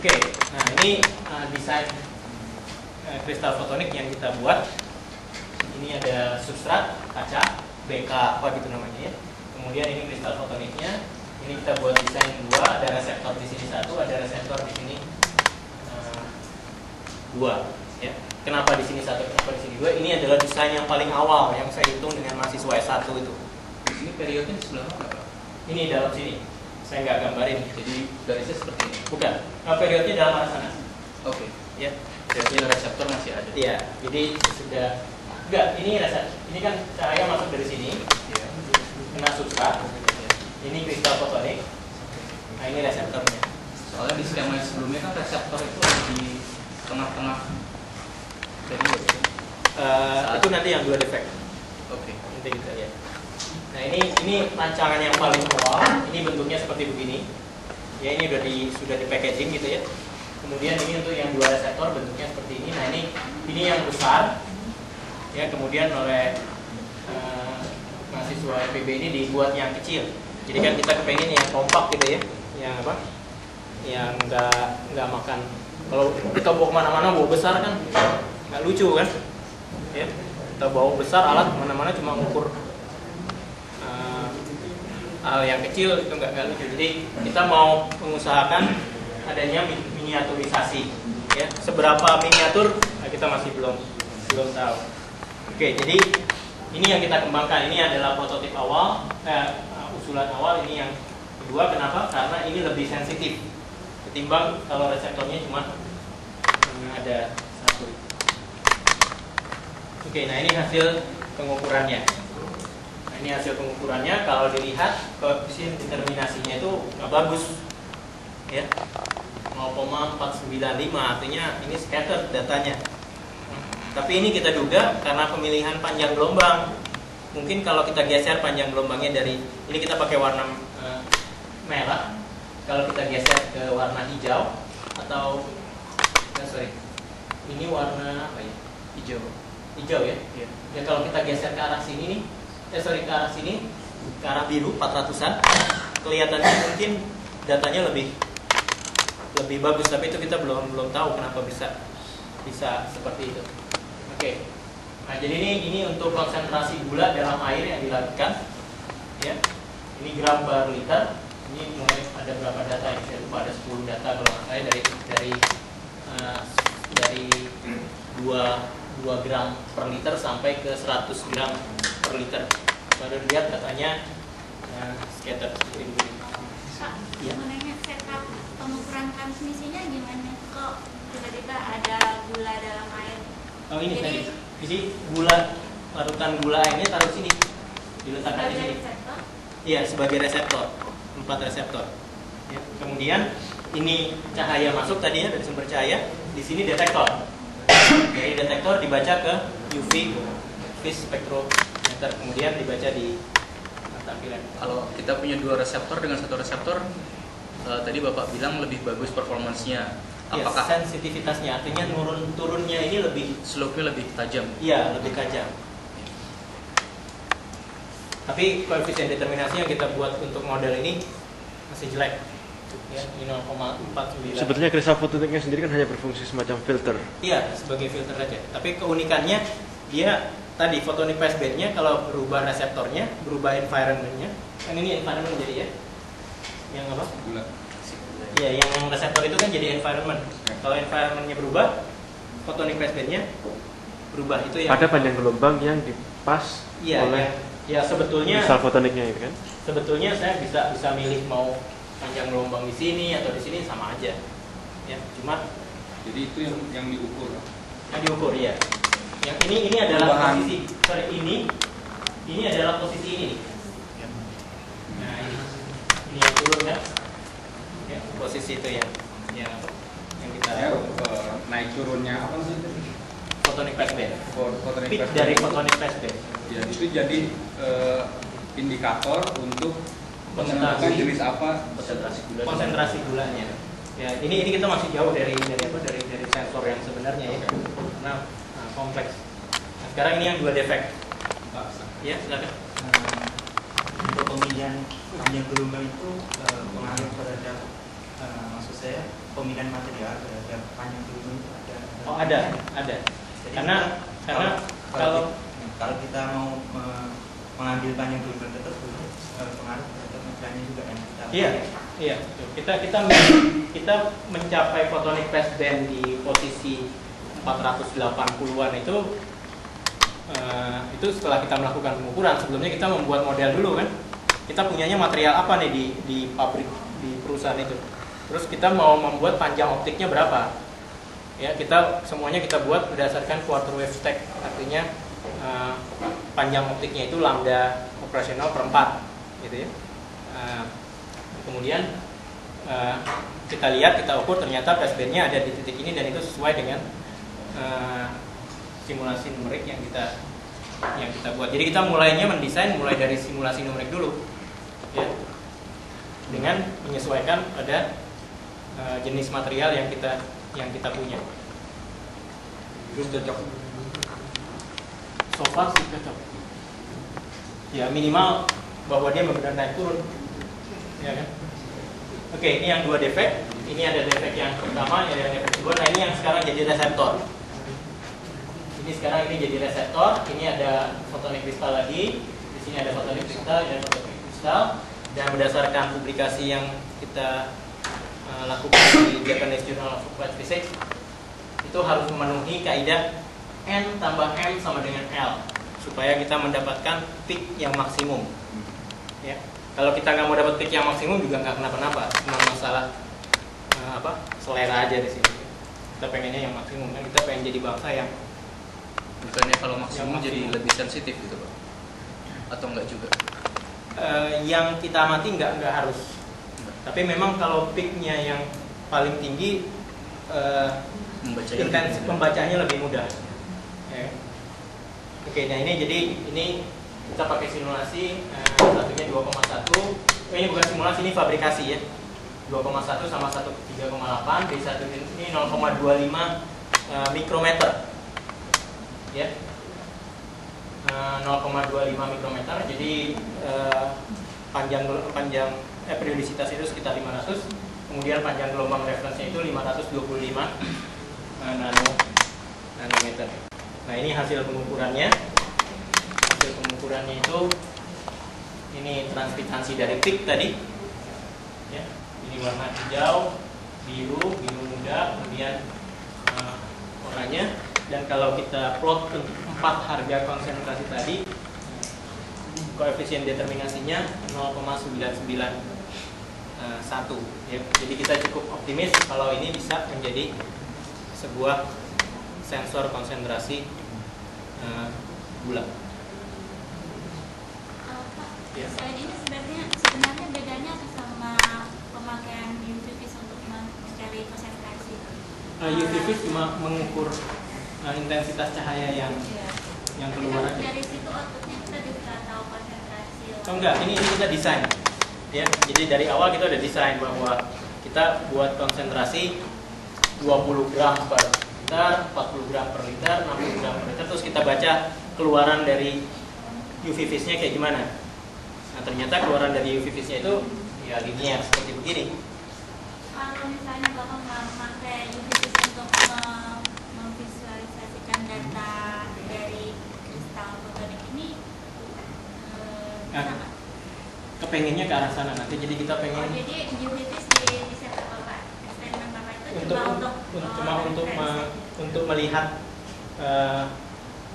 Oke, nah ini desain kristal fotonik yang kita buat. Ini ada substrat kaca BK apa gitu namanya ya. Kemudian ini kristal fotoniknya. Ini kita buat desain dua, ada reseptor di sini satu, ada reseptor di sini dua. Ya. Kenapa di sini satu, kenapa di sini dua? Ini adalah desain yang paling awal yang saya hitung dengan mahasiswa S1 itu. Di sini periodenya sebelah mana, Pak? Ini dalam sini. Saya nggak gambarin. Jadi garisnya seperti ini. Bukan. Periodnya dalam arah sana. Oke. Ya. Jadi reseptor masih ada. Iya. Jadi sudah enggak. Ini reseptor. Ini kan cahaya masuk dari sini. Iya. Kena substrat. Ini kristal fotonik. Nah ini reseptornya. Soalnya di skema sebelumnya kan reseptor itu di tengah-tengah. Jadi itu nanti yang dua defect. Oke. Nanti kita lihat. Nah ini rancangan yang paling awal. Ini bentuknya seperti begini. Ya ini sudah di packaging gitu ya. Kemudian ini untuk yang dua reseptor bentuknya seperti ini. Nah ini yang besar. Ya kemudian oleh mahasiswa FEB ini dibuat yang kecil. Jadi kan kita kepengen yang kompak gitu ya. Yang apa? Yang nggak makan. Kalau kita bawa kemana-mana bawa besar kan nggak lucu kan? Ya kita bawa besar alat kemana-mana cuma ngukur hal yang kecil itu nggak lucu. Jadi kita mau mengusahakan adanya miniaturisasi. Ya seberapa miniatur kita masih belum tahu. Oke, jadi ini yang kita kembangkan. Ini adalah prototip awal, usulan awal. Ini yang kedua. Kenapa? Karena ini lebih sensitif ketimbang kalau reseptornya cuma ada satu. Oke, nah ini hasil pengukurannya. Nah, ini hasil pengukurannya. Kalau dilihat koefisien determinasinya itu nggak bagus, ya 0,495. Artinya ini scattered datanya. Tapi ini kita duga karena pemilihan panjang gelombang. Mungkin kalau kita geser panjang gelombangnya dari ini kita pakai warna merah. Kalau kita geser ke warna hijau atau ini warna apa ya? Hijau. Hijau ya? Iya. Ya kalau kita geser ke arah sini nih, ke arah sini, ke arah biru 400-an, kelihatannya mungkin datanya lebih bagus. Tapi itu kita belum tahu kenapa bisa seperti itu. Oke. Nah jadi ini untuk konsentrasi gula dalam air yang dilakukan, ya. Ini gram per liter. Ini mulai ada berapa data yang saya lupa, ada 10 data kalau nggak salah dari 2 gram per liter sampai ke 100 gram per liter. Baru lihat datanya scatter seperti ini. Ya. Mengenai setup pengukuran transmisinya gimana? Kok tiba-tiba ada gula dalam air? Oh ini jadi gula, larutan gula airnya taruh sini, diletakkan di sini. Reseptor? Iya sebagai reseptor, 4 reseptor. Ya, kemudian ini cahaya masuk tadi ya dari sumber cahaya, di sini detektor. Dari detektor dibaca ke UV vis spektrometer, kemudian dibaca di tampilan. Kalau kita punya 2 reseptor dengan 1 reseptor, tadi Bapak bilang lebih bagus performansnya. Apakah sensitivitasnya, artinya turunnya ini lebih slope-nya lebih tajam? Iya, lebih tajam. Tapi koefisien determinasi yang kita buat untuk model ini masih jelek. Ya, ini 0,49. Sebetulnya kristal fotoniknya sendiri kan hanya berfungsi semacam filter. Iya, sebagai filter aja. Tapi keunikannya dia tadi photonic passband-nya kalau berubah reseptornya, berubah environment-nya. Kan ini environment jadi ya. Yang apa? Gula. Iya, yang reseptor itu kan jadi environment. Kalau environment-nya berubah, photonic passband-nya berubah. Itu yang Ada panjang gelombang yang dipas oleh ya sebetulnya kristal fotoniknya itu kan. Sebetulnya saya bisa milih mau panjang gelombang di sini atau di sini sama aja. Ya, cuma Jadi itu yang diukur. yang diukur ya. Yang ini adalah posisi. Sorry, ini adalah posisi ini. Nah, ini yang turun kan? Ya, posisi itu yang kita Naik turunnya apa sih? photonic passband. Photonic Peak passband. dari photonic passband. Ya, itu jadi indikator untuk menentukan jenis apa konsentrasi gulanya. Ya, ini kita masih jauh dari sensor yang sebenarnya ya. Karena kompleks. Nah, sekarang ini yang 2 defect. Ya, silakan. Untuk pemilihan panjang gelombang itu pengaruh terhadap Maksud saya pemilihan material terhadap panjang turbin itu ada. Oh ada. Jadi Karena kalau kita mau mengambil panjang turbin tersebut pengaruh terhadap materialnya juga yang kita. Iya. Kita mencapai photonic passband di posisi 480-an itu setelah kita melakukan pengukuran. Sebelumnya kita membuat model dulu kan. Kita punyanya material apa nih di pabrik, di perusahaan itu. Terus kita mau membuat panjang optiknya berapa? Ya, semuanya kita buat berdasarkan quarter wave stack. Artinya panjang optiknya itu lambda operasional per 4 gitu ya. Kemudian kita lihat, kita ukur, ternyata passbandnya ada di titik ini dan itu sesuai dengan simulasi numerik yang kita buat. Jadi kita mulai dari simulasi numerik dulu, ya, dengan menyesuaikan pada jenis material yang kita punya. Terus cocok. So far sih cocok. Ya minimal bahwa dia benar-benar naik turun, ya kan? Oke, ini yang dua defek. Ini ada defek yang pertama, ada defek kedua. Nah ini yang sekarang jadi reseptor. Ini jadi reseptor. Ini ada photonic crystal lagi. Di sini ada photonic crystal dan photonic crystal. Dan berdasarkan publikasi yang kita lakukan di Japanese Journal of Applied Physics, itu harus memenuhi kaidah N tambah M sama dengan L supaya kita mendapatkan peak yang maksimum. Ya. Kalau kita nggak mau dapat peak yang maksimum juga nggak kenapa-napa, cuma masalah selera aja di sini. Kita pengennya yang maksimum, kan kita pengen jadi bangsa yang bukannya kalau maksimum jadi lebih sensitif gitu Pak? Atau enggak juga? Yang kita amati nggak harus. Tapi memang kalau peaknya yang paling tinggi, intensif pembacanya lebih mudah. Ya. Oke, nah ini kita pakai simulasi, satunya 2,1. Ini bukan simulasi, ini fabrikasi ya. 2,1 sama 1,3,8, B1 ini 0,25 mikrometer. Ya. 0,25 mikrometer. Jadi panjang periodisitas itu sekitar 500. Kemudian panjang gelombang referensinya itu 525 nanometer. Nah, ini hasil pengukurannya. Hasil pengukurannya itu ini transmitansi dari peak tadi. Ya, ini warna hijau, biru muda, kemudian oranye. Dan kalau kita plot untuk 4 harga konsentrasi tadi, koefisien determinasinya 0,991. Ya. Jadi kita cukup optimis kalau ini bisa menjadi sebuah sensor konsentrasi gula. Ya. Selain ini sebenarnya bedanya sama pemakaian UV-vis untuk mencari konsentrasi. UV-vis cuma mengukur intensitas cahaya yang keluar aja. Dari situ outputnya kita bisa tahu konsentrasi. Oh enggak, ini kita desain. Ya, jadi dari awal kita udah desain bahwa kita buat konsentrasi 20 gram per liter, 40 gram per liter, 60 gram per liter, terus kita baca keluaran dari UV-vis-nya kayak gimana. Nah, ternyata keluaran dari UV-vis-nya itu ya linear seperti begini. Kalau misalnya Bapak memakai UV-vis untuk memvisualisasikan data dari kristal fotonik ini, kepengennya ke arah sana nanti, jadi kita pengen. Jadi UV-vis di set Bapak, eksperimen Bapak itu untuk melihat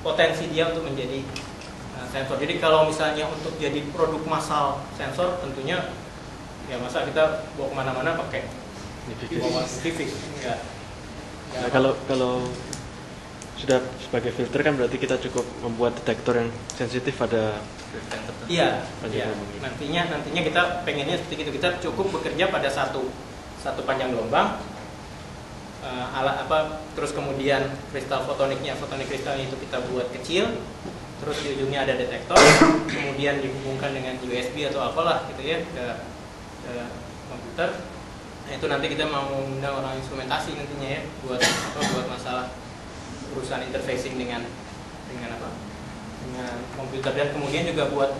potensi dia untuk menjadi sensor. Jadi kalau misalnya untuk jadi produk massal sensor, tentunya ya masa kita bawa kemana-mana pakai UV-vis. Enggak. Nah, kalau sudah sebagai filter kan berarti kita cukup membuat detektor yang sensitif pada Iya. Nantinya kita pengennya seperti itu. Kita cukup bekerja pada satu panjang gelombang, terus kemudian kristal fotonik kristalnya itu kita buat kecil, terus di ujungnya ada detektor, kemudian dihubungkan dengan USB atau apalah gitu ya ke komputer. Nah, itu nanti kita mau mengundang orang instrumentasi nantinya ya buat masalah urusan interfacing dengan komputer, dan kemudian juga buat